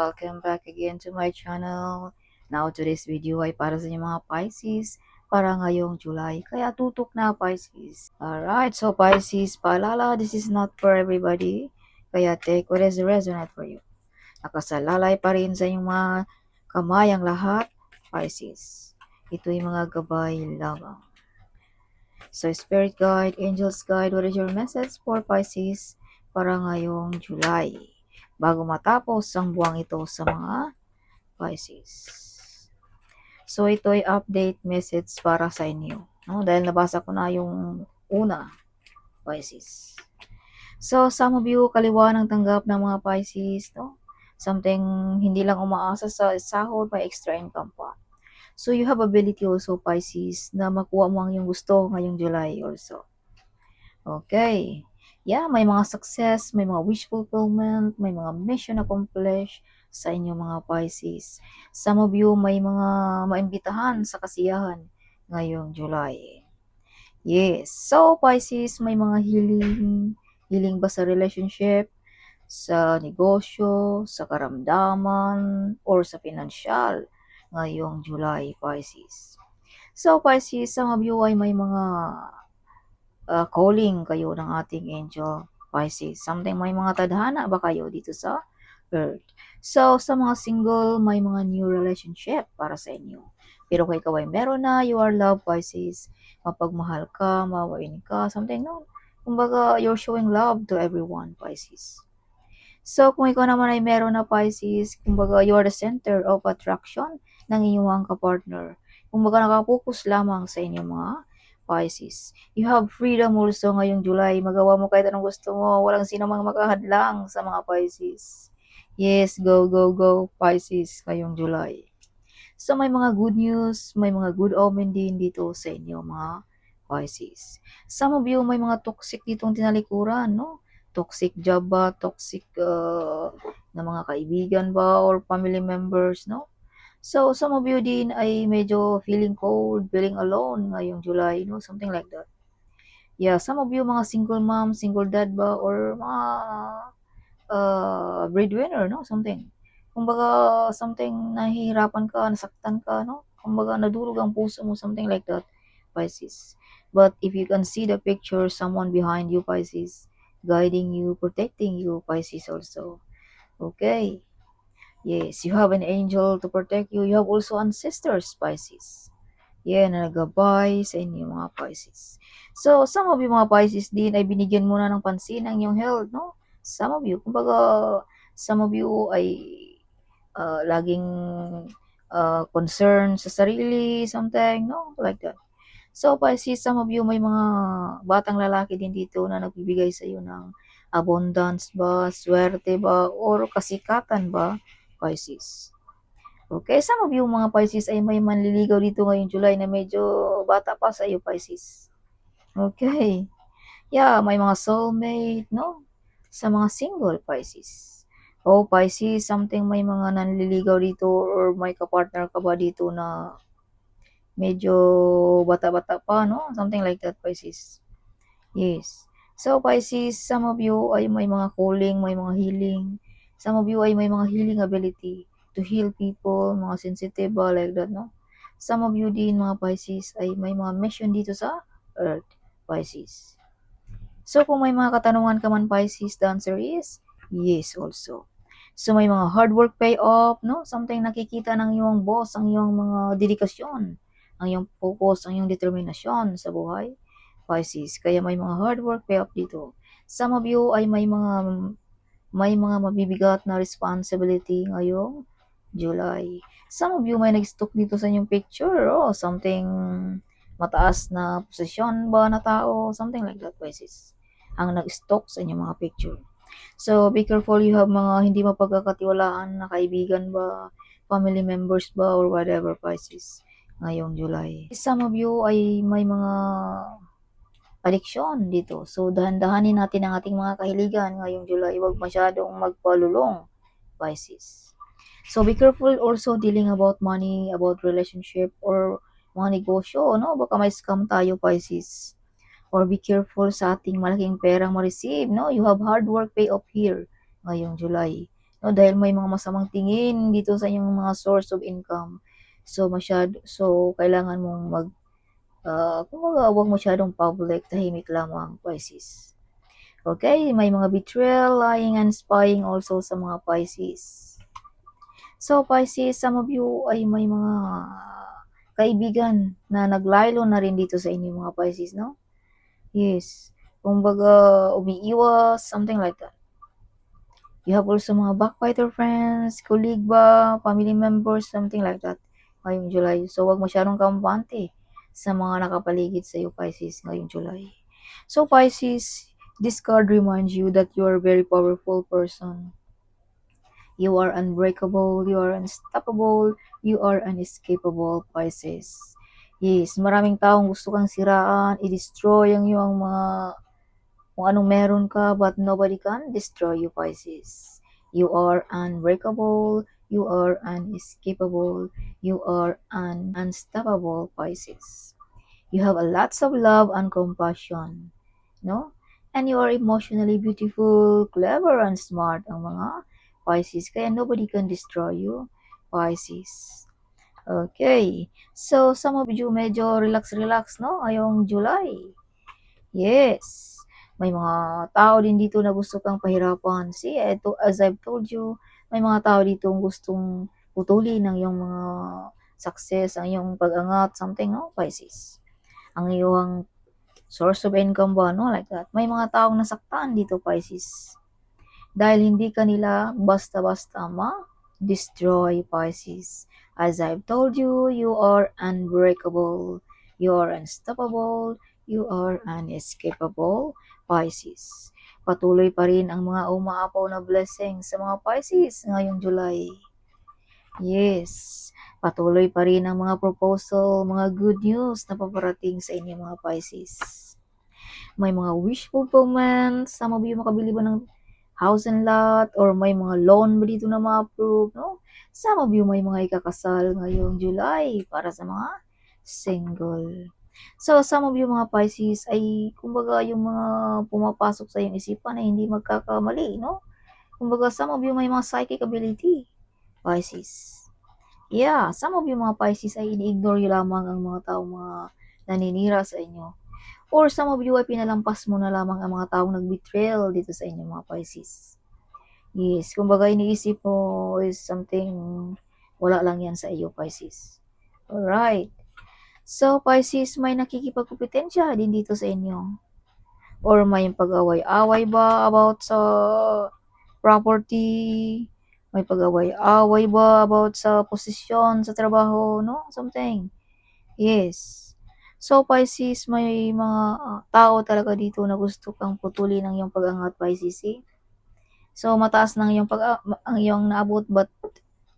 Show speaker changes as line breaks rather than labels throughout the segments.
welcome back again to my channel. Now today's video ay para sa inyo mga Pisces para ngayong July. Kaya tutok na Pisces. Alright, so Pisces, paalala, this is not for everybody. Kaya take what is resonate for you. Nakasalalay pa rin sa inyong mga kamay ang lahat, Pisces. Ito'y mga gabay lamang. So Spirit Guide, Angels Guide, what is your message for Pisces para ngayong July? Bago matapos ang buwang ito sa mga Pisces. So ito ay update message para sa inyo, no? Dahil nabasa ko na yung una, Pisces. So some of you kaliwa ng tanggap ng mga Pisces, no? Something hindi lang umaasa sa sahod, may extra income pa. So you have ability also, Pisces, na makuha mo ang iyong gusto ngayong July also. Okay. Yeah, may mga success, may mga wish fulfillment, may mga mission accomplished sa inyong mga Pisces. Some of you may mga maimbitahan sa kasiyahan ngayong July. Yes. So, Pisces, may mga healing ba sa relationship, sa negosyo, sa karamdaman, or sa financial ngayong July, Pisces. So, Pisces, some of you ay may mga calling kayo ng ating angel Pisces. Something may mga tadhana ba kayo dito sa Earth. So, sa mga single, may mga new relationship para sa inyo. Pero kung ikaw ay meron na, you are love Pisces. Mapagmahal ka, mawain ka, something no. Kumbaga, you're showing love to everyone, Pisces. So, kung ikaw naman ay meron na Pisces, kumbaga, you are the center of attraction ng inyong kapartner. Kumbaga, nakapokus lamang sa inyong mga Pisces. You have freedom also ngayong July. Magawa mo kahit anong gusto mo. Walang sino mang makahadlang sa mga Pisces. Yes, go, go, go, Pisces ngayong July. So, may mga good news, may mga good omen din dito sa inyo, mga Pisces. Some of you, may mga toxic ditong tinalikuran, no? Toxic job ba, toxic na mga kaibigan ba, or family members, no? So, some of you din ay medyo feeling cold, feeling alone ngayong July, no? Something like that. Yeah, some of you mga single mom, single dad ba, or mga breadwinner, no? Something. Kumbaga, something nahihirapan ka, nasaktan ka, no? Kumbaga, nadurog ang puso mo, something like that, Pisces. But if you can see the picture, someone behind you, Pisces, guiding you, protecting you, Pisces also. Okay. Yes, you have an angel to protect you. You have also ancestors, Pisces. Yeah, na nagabay sa inyo mga Pisces. So, some of you mga Pisces din ay binigyan mo na ng pansin ang iyong health, no? Some of you, kumbaga, some of you ay laging concerned sa sarili, something, no? Like that. So, Pisces, some of you may mga batang lalaki din dito na nagbibigay sa iyo ng abundance ba, swerte ba, or kasikatan ba, Pisces. Okay, some of you mga Pisces ay may manliligaw dito ngayong July na medyo bata pa sa iyo, Pisces. Okay. Yeah, may mga soulmate, no? Sa mga single, Pisces. Oh, Pisces, something may mga nanliligaw dito or may kapartner ka ba dito na medyo bata-bata pa, no? Something like that, Pisces. Yes. So, Pisces, some of you ay may mga calling, may mga healing. Some of you ay may mga healing ability to heal people, mga sensitive ba, like that, no? Some of you din, mga Pisces, ay may mga mission dito sa Earth, Pisces. So, kung may mga katanungan ka man, Pisces, the answer is yes also. So, may mga hard work pay off, no? Something nakikita ng iyong boss, ang iyong mga dedikasyon, ang iyong focus, ang iyong determinasyon sa buhay. Pisces, kaya may mga hard work payoff dito. Some of you ay may mga mabibigat na responsibility ngayong July. Some of you may nag-stock dito sa inyong picture, something mataas na posisyon ba na tao, something like that, Pisces. Ang nag-stock sa inyong mga picture. So, be careful, you have mga hindi mapagkakatiwalaan na kaibigan ba, family members ba, or whatever, Pisces, ngayong July. Some of you ay may mga addiction dito. So, dahan-dahanin natin ang ating mga kahiligan ngayong July. Huwag masyadong magpalulong, Pisces. So, be careful also dealing about money, about relationship, or mga negosyo, no? Baka may scam tayo, Pisces. Or be careful sa ating malaking perang ma-receive, no? You have hard work pay off here ngayong July. no, dahil may mga masamang tingin dito sa inyong mga source of income. So kailangan mong kumbaga huwag masyadong public, tahimik lamang, Pisces. Okay, may mga betrayal, lying, and spying also sa mga Pisces. So Pisces, some of you ay may mga kaibigan na naglaylo na rin dito sa inyo mga Pisces, no? Yes. Kumbaga, umiiwas, something like that. You have also mga backbiter friends, colleague ba, family members, something like that ngayong July. So, wag masyadong kampante sa mga nakapaligid sa iyo, Pisces, ngayong July. So, Pisces, this card reminds you that you are a very powerful person. You are unbreakable, you are unstoppable, you are unescapable, Pisces. Yes, maraming taong gusto kang siraan, i-destroy ang iyong mga kung anong meron ka, but nobody can destroy you, Pisces. You are unbreakable, you are unescapable, you are unstoppable, Pisces. You have a lots of love and compassion, no? And you are emotionally beautiful, clever, and smart ang mga Pisces. Kaya nobody can destroy you, Pisces. Okay. So, some of you medyo relax, no? Ngayong July. Yes. May mga tao din dito na gusto kang pahirapan. See, eto, as I've told you, may mga tao dito gustong putulin ang iyong mga success, ang iyong pag-angat, something, no, Pisces. Ang iyong source of income ba, no, like that. May mga taong nasaktan dito, Pisces. Dahil hindi kanila basta-basta ma-destroy, Pisces. As I've told you, you are unbreakable, you are unstoppable, you are unescapable, Pisces. Patuloy pa rin ang mga umaapaw na blessings sa mga Pisces ngayong July. Yes, patuloy pa rin ang mga proposal, mga good news na paparating sa inyo mga Pisces. May mga wish fulfillment, some of you makabili ba ng house and lot, or may mga loan ba dito na ma-approve, no? Some of you may mga ikakasal ngayong July para sa mga single. So, some of you mga Pisces ay, kumbaga, yung mga pumapasok sa iyong isipan ay hindi magkakamali, no? Kumbaga, some of you may mga psychic ability, Pisces. Yeah, some of you mga Pisces ay ini-ignore nyo lamang ang mga taong mga naninira sa inyo. Or some of you ay pinalampas mo na lamang ang mga taong nag-betrayal dito sa inyo mga Pisces. Yes, kumbaga iniisip mo is something wala lang yan sa iyo, Pisces. Alright. So, Pisces, may nakikipagkumpetensya din dito sa inyo. Or may pag-away-away ba about sa property? May pag-away-away ba about sa posisyon, sa trabaho, no? Something. Yes. So, Pisces, may mga tao talaga dito na gusto kang putulin ang iyong pag-angat, Pisces, eh? So, mataas ng iyong ang iyong naabot, but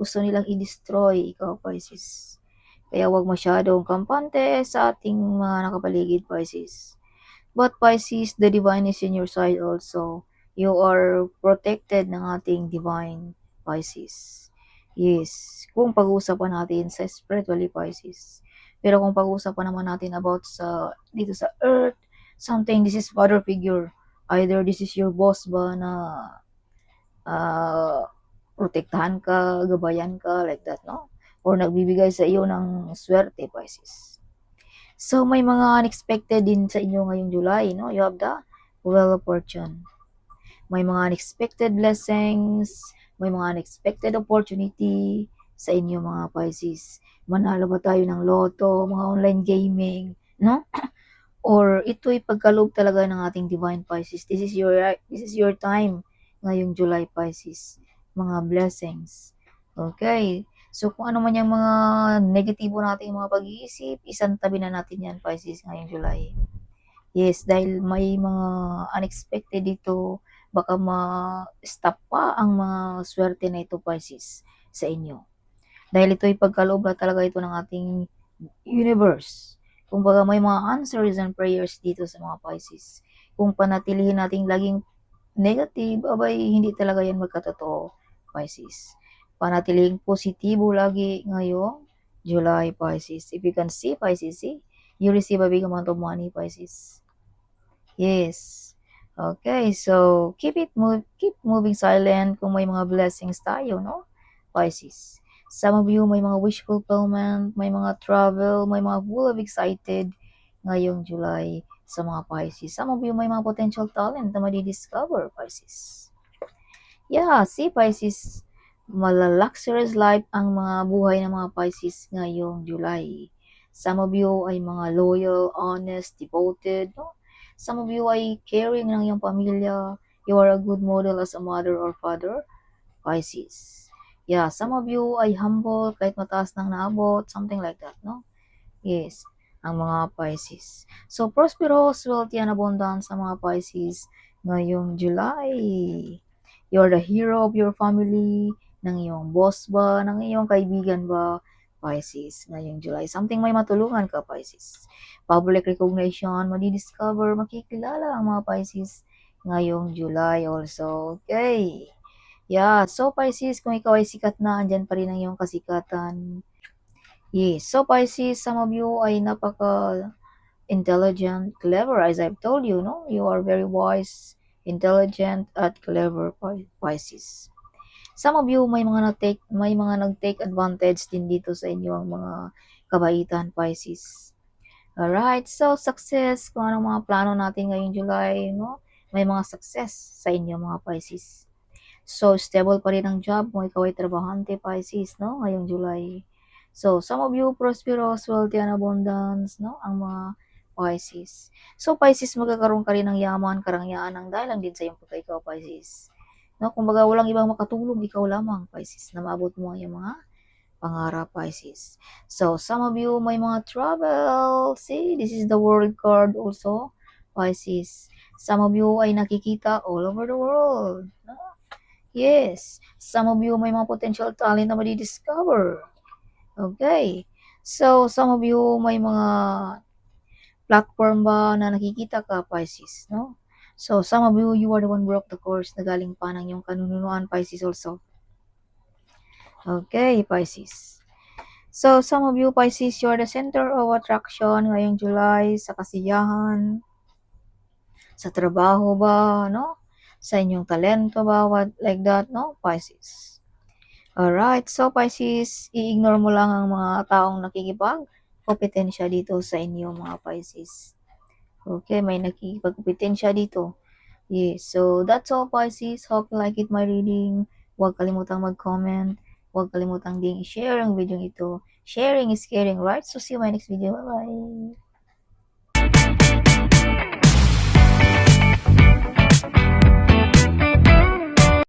gusto nilang i-destroy ikaw, Pisces. Kaya huwag masyadong kampante sa ating mga nakapaligid, Pisces. But Pisces, the divine is in your side also. You are protected ng ating divine, Pisces. Yes, kung pag-uusapan natin sa spiritually, Pisces. Pero kung pag-uusapan naman natin about sa dito sa earth, something, this is father figure. Either this is your boss ba na protektahan ka, gabayan ka, like that, no? Or nagbibigay sa iyo ng swerte, Pisces. So, may mga unexpected din sa inyo ngayong July, no? You have the Wheel of Fortune. May mga unexpected blessings, may mga unexpected opportunity sa inyo mga Pisces. Manalo ba tayo ng loto, mga online gaming, no? Or ito'y pagkaloob talaga ng ating divine Pisces. This is your time ngayong July, Pisces. Mga blessings. Okay. So, kung ano man yung mga negatibo nating mga pag-iisip, isantabi na natin yan, Pisces, ngayong July. Yes, dahil may mga unexpected dito, baka ma-stop pa ang mga swerte na ito, Pisces, sa inyo. Dahil ito'y pagkaloob na talaga ito ng ating universe. Kumbaga, may mga answers and prayers dito sa mga Pisces. Kung panatilihin nating laging negative, abay, hindi talaga yan magkatotoo, Pisces. Panatiling positibo lagi ngayong July, Pisces. If you can see, Pisces, see, you receive a big amount of money, Pisces. Yes. Okay, so keep moving silent kung may mga blessings tayo, no? Pisces. Some of you may mga wish fulfillment, may mga travel, may mga full of excited ngayong July sa mga Pisces. Some of you may mga potential talent na madi-discover, Pisces. Yeah, si Pisces, mala-luxurious life ang mga buhay ng mga Pisces ngayong July. Some of you ay mga loyal, honest, devoted, no? Some of you ay caring ng iyong pamilya. You are a good model as a mother or father, Pisces. Yeah, some of you ay humble kahit mataas nang naabot, something like that, no? Yes, ang mga Pisces. So, prosperous, wealthy, and abundance sa mga Pisces ngayong July. You're the hero of your family, ng iyong boss ba, ng iyong kaibigan ba, Pisces, ngayong July. Something may matulungan ka, Pisces. Public recognition, madi-discover, makikilala ang mga Pisces ngayong July also. Okay. Yeah, so Pisces, kung ikaw ay sikat na, andyan pa rin ang iyong kasikatan. Yes. So Pisces, some of you ay napaka-intelligent, clever, as I've told you, no? You are very wise, intelligent, at clever, Pisces. Some of you may mga nag-take advantage din dito sa inyong mga kabaitan, Pisces. Alright, so success, kung anong mga plano natin ngayong July, no? May mga success sa inyo mga Pisces. So, stable pa rin ang job mo, ikaw ay trabahante, Pisces, no? Ngayong July. So, some of you, prosperous, wealthy, and abundance, no? Ang mga Pisces. So, Pisces, magkakaroon ka rin ng yaman, karangyaan ng dahil lang din sa iyong pagka-ikaw, Pisces. No? Kumbaga, walang ibang makatulong, ikaw lamang, Pisces, na maabot mo ang iyong mga pangarap, Pisces. So, some of you may mga travel. See, this is the world card also, Pisces. Some of you ay nakikita all over the world. No? Yes, some of you may mga potential talent na madi-discover. Okay. So, some of you may mga platform ba na nakikita ka, Pisces, no? So, some of you, you are the one broke the course na galing pa ng iyong kanunuan, Pisces also. Okay, Pisces. So, some of you, Pisces, you are the center of attraction ngayong July sa kasiyahan, sa trabaho ba, no? Sa inyong talento ba, what, like that, no? Pisces. Alright, so Pisces, i-ignore mo lang ang mga taong nakikipag-kompetensya dito sa inyo mga Pisces. Okay, may nakikipag-kompetensya dito. Yes, so that's all Pisces. Hope you like it my reading. Huwag kalimutang mag-comment. Huwag kalimutang ding i-share ang video ito. Sharing is caring, right? So see you in my next video. Bye-bye.